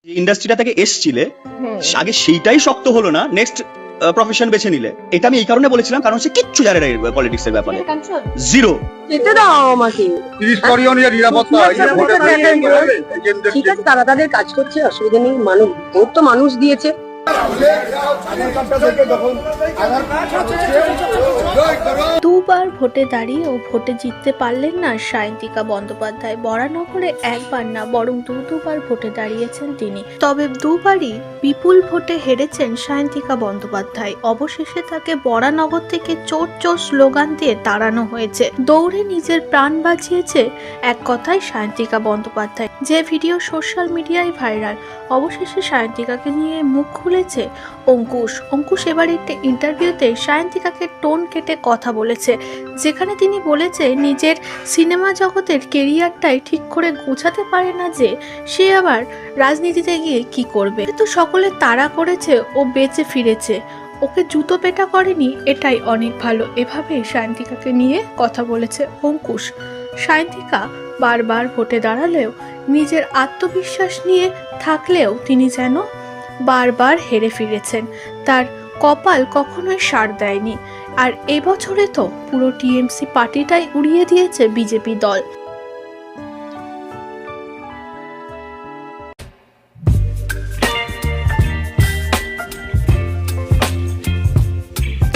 ইন্ডাস্ট্রিটা থেকে এসছিলে আগে সেইটাই শক্ত হলো না, নেক্সট প্রফেশন বেছে নিলে। এটা আমি এই কারণে বলেছিলাম কারণ সে কিচ্ছু জানে না পলিটিক্স এর ব্যাপারে, জিরো। যেতে দাও আমাকে। ঠিক আছে, তারা তাদের কাজ করছে, অসুবিধা নেই। মানুষ ভোট তো মানুষ দিয়েছে। দুবার ভোটে দাঁড়িয়েও ভোটে জিততে পারলেন না সায়ন্তিকা বন্দ্যোপাধ্যায়। বরানগরে একবার না বরং দুবার ভোটে দাঁড়িয়েছেন তিনি, তবে দুবারই বিপুল ভোটে হেরেছেন সায়ন্তিকা বন্দ্যোপাধ্যায়। অবশেষে তাকে বরানগর থেকে চোর চোর স্লোগান দিয়ে তাড়ানো হয়েছে। দৌড়ে নিজের প্রাণ বাঁচিয়েছে এক কথায় সায়ন্তিকা বন্দ্যোপাধ্যায়, যে ভিডিও সোশ্যাল মিডিয়ায় ভাইরাল। অবশেষে সায়ন্তিকাকে নিয়ে মুখ খুলেছে অঙ্কুশ এবার একটি ইন্টারভিউতে সায়ন্তিকাকে টোন কেটে কথা বলেছে, যেখানে তিনি বলেছে নিজের সিনেমা জগতের কেরিয়ারটাই ঠিক করে গোছাতে পারে না, যে সে আবার রাজনীতিতে গিয়ে কি করবে। তো সকলে তাড়া করেছে, ও বেঁচে ফিরেছে, ওকে জুতো পেটা করেনি, এটাই অনেক ভালো। এভাবেই সায়ন্তিকাকে নিয়ে কথা বলেছে অঙ্কুশ। সায়ন্তিকা বারবার ভোটে দাঁড়ালেও নিজের আত্মবিশ্বাস নিয়ে থাকলেও তিনি যেন বারবার হেরে ফিরেছেন। তার কপাল কখনোই সাড় দেয়নি। আর এবছরে তো পুরো টিএমসি পার্টিটাই উড়িয়ে দিয়েছে বিজেপি দল।